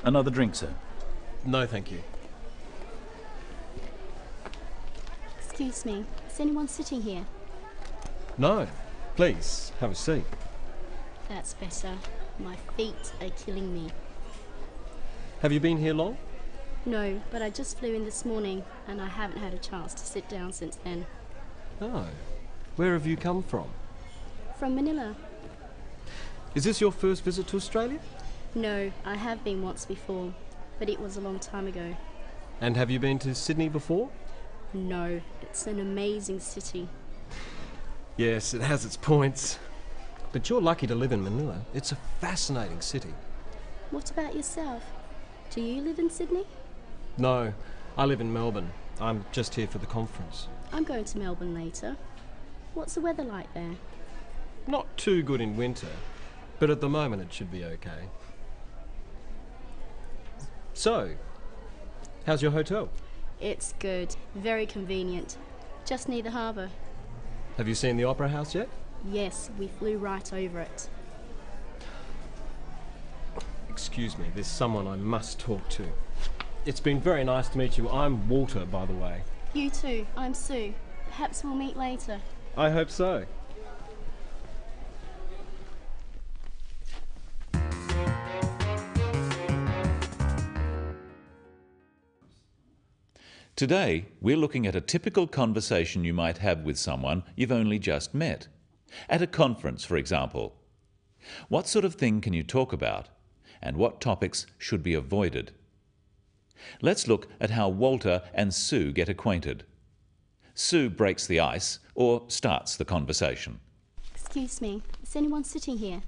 Another drink, sir? No, thank you. Excuse me, is anyone sitting here? No. Please, have a seat. That's better. My feet are killing me. Have you been here long? No, but I just flew in this morning and I haven't had a chance to sit down since then. Oh. Where have you come from? From Manila. Is this your first visit to Australia? No, I have been once before, but it was a long time ago. And have you been to Sydney before? No, it's an amazing city. Yes, it has its points. But you're lucky to live in Manila. It's a fascinating city. What about yourself? Do you live in Sydney? No, I live in Melbourne. I'm just here for the conference. I'm going to Melbourne later. What's the weather like there? Not too good in winter, but at the moment it should be okay. So, how's your hotel? It's good, very convenient. Just near the harbour. Have you seen the Opera House yet? Yes, we flew right over it. Excuse me, there's someone I must talk to. It's been very nice to meet you. I'm Walter, by the way. You too, I'm Sue. Perhaps we'll meet later. I hope so. Today, we're looking at a typical conversation you might have with someone you've only just met. At a conference, for example. What sort of thing can you talk about? And what topics should be avoided? Let's look at how Walter and Sue get acquainted. Sue breaks the ice or starts the conversation. Excuse me, is anyone sitting here?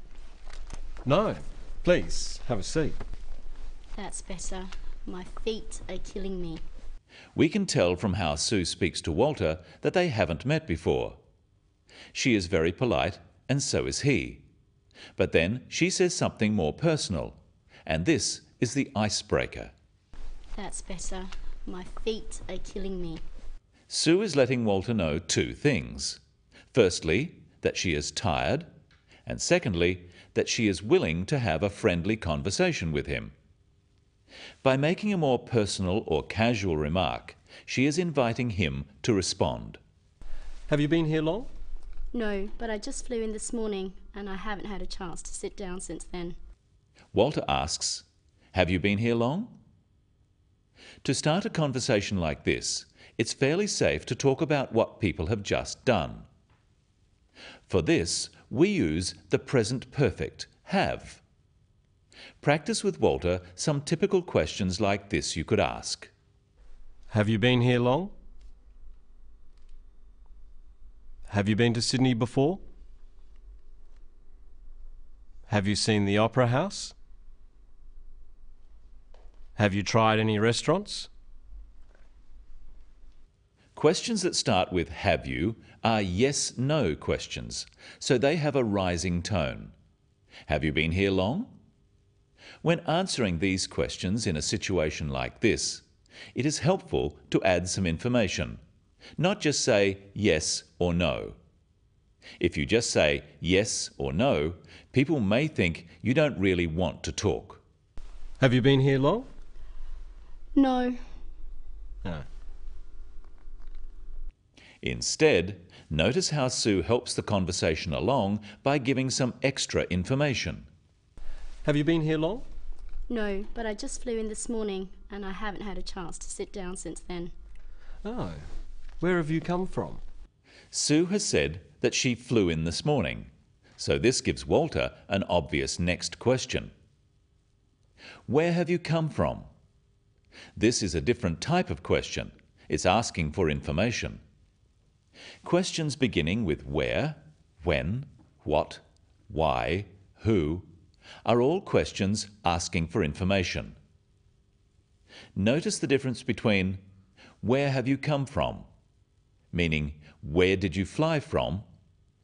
No, please, have a seat. That's better. My feet are killing me. We can tell from how Sue speaks to Walter that they haven't met before. She is very polite, and so is he. But then she says something more personal, and this is the icebreaker. That's better. My feet are killing me. Sue is letting Walter know two things. Firstly, that she is tired, and secondly, that she is willing to have a friendly conversation with him. By making a more personal or casual remark, she is inviting him to respond. Have you been here long? No, but I just flew in this morning and I haven't had a chance to sit down since then. Walter asks, "Have you been here long?" To start a conversation like this, it's fairly safe to talk about what people have just done. For this, we use the present perfect, have. Practice with Walter some typical questions like this you could ask. Have you been here long? Have you been to Sydney before? Have you seen the Opera House? Have you tried any restaurants? Questions that start with "have you" are yes-no questions, so they have a rising tone. Have you been here long? When answering these questions in a situation like this, it is helpful to add some information, not just say yes or no. If you just say yes or no, people may think you don't really want to talk. Have you been here long? No. No. Instead, notice how Sue helps the conversation along by giving some extra information. Have you been here long? No, but I just flew in this morning and I haven't had a chance to sit down since then. Oh. Where have you come from? Sue has said that she flew in this morning, so this gives Walter an obvious next question. Where have you come from? This is a different type of question. It's asking for information. Questions beginning with where, when, what, why, who, are all questions asking for information. Notice the difference between where have you come from, meaning where did you fly from,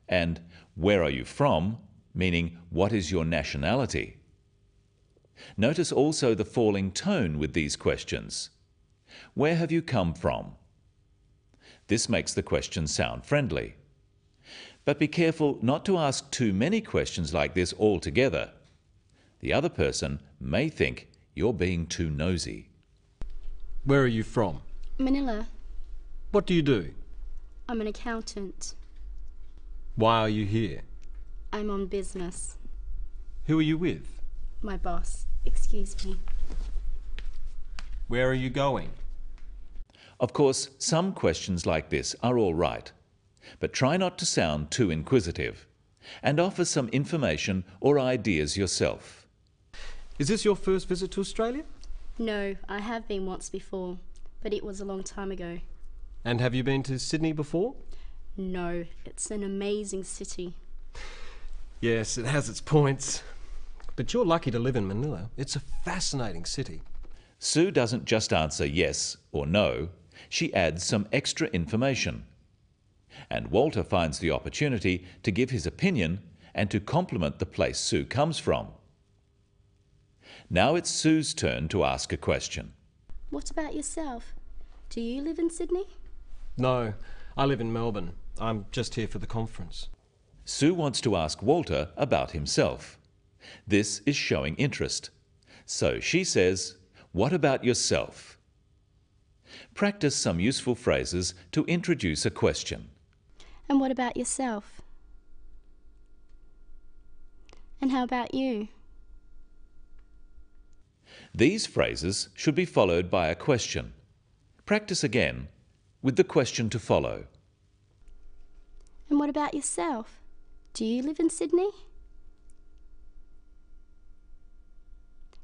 and where are you from, meaning what is your nationality. Notice also the falling tone with these questions. Where have you come from? This makes the question sound friendly. But be careful not to ask too many questions like this altogether. The other person may think You're being too nosy. Where are you from? Manila. What do you do? I'm an accountant. Why are you here? I'm on business. Who are you with? My boss. Excuse me. Where are you going? Of course, some questions like this are all right, but try not to sound too inquisitive and offer some information or ideas yourself. Is this your first visit to Australia? No, I have been once before, but it was a long time ago. And have you been to Sydney before? No, it's an amazing city. Yes, it has its points. But you're lucky to live in Manila. It's a fascinating city. Sue doesn't just answer yes or no, she adds some extra information. And Walter finds the opportunity to give his opinion and to compliment the place Sue comes from. Now it's Sue's turn to ask a question. What about yourself? Do you live in Sydney? No, I live in Melbourne. I'm just here for the conference. Sue wants to ask Walter about himself. This is showing interest. So she says, "What about yourself?" Practice some useful phrases to introduce a question. And what about yourself? And how about you? These phrases should be followed by a question. Practice again with the question to follow. And what about yourself? Do you live in Sydney?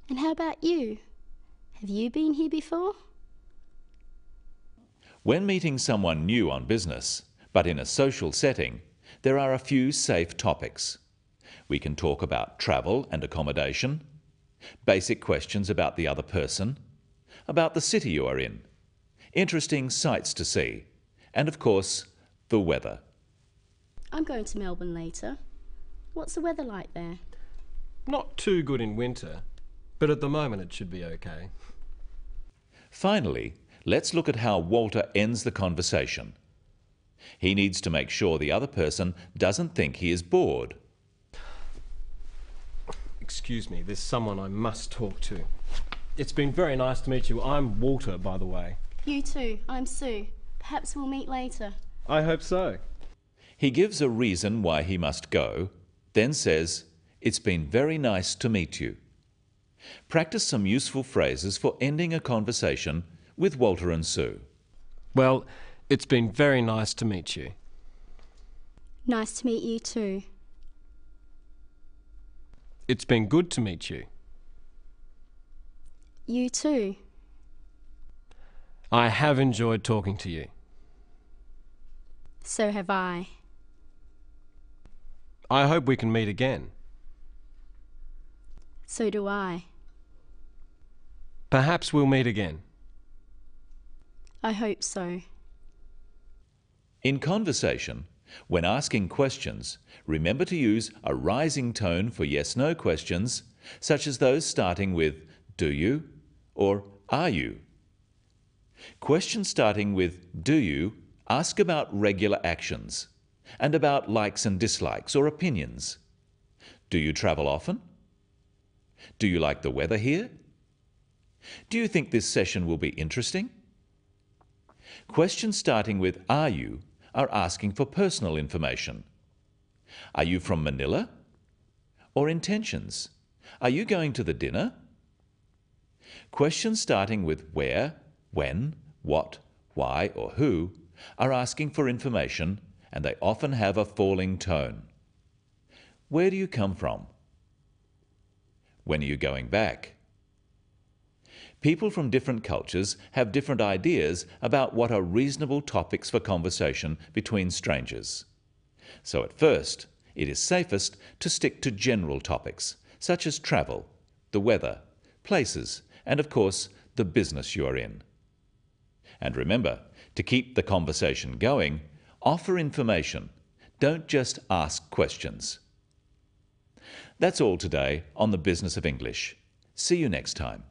And how about you? Have you been here before? When meeting someone new on business, but in a social setting, there are a few safe topics. We can talk about travel and accommodation, basic questions about the other person, about the city you are in, interesting sights to see, and of course, the weather. I'm going to Melbourne later. What's the weather like there? Not too good in winter, but at the moment it should be okay. Finally, let's look at how Walter ends the conversation. He needs to make sure the other person doesn't think he is bored. Excuse me, there's someone I must talk to. It's been very nice to meet you. I'm Walter, by the way. You too. I'm Sue. Perhaps we'll meet later. I hope so. He gives a reason why he must go, then says, "It's been very nice to meet you." Practice some useful phrases for ending a conversation with Walter and Sue. Well, it's been very nice to meet you. Nice to meet you too. It's been good to meet you. You too. I have enjoyed talking to you. So have I. I hope we can meet again. So do I. Perhaps we'll meet again. I hope so. In conversation, when asking questions, remember to use a rising tone for yes-no questions, such as those starting with "Do you?" or "Are you?" Questions starting with "Do you?" ask about regular actions and about likes and dislikes or opinions. Do you travel often? Do you like the weather here? Do you think this session will be interesting? Questions starting with "Are you?" are asking for personal information. Are you from Manila? Or intentions? Are you going to the dinner? Questions starting with where, when, what, why, or who are asking for information, and they often have a falling tone. Where do you come from? When are you going back? People from different cultures have different ideas about what are reasonable topics for conversation between strangers. So at first, it is safest to stick to general topics, such as travel, the weather, places, and of course, the business you are in. And remember, to keep the conversation going, offer information. Don't just ask questions. That's all today on the Business of English. See you next time.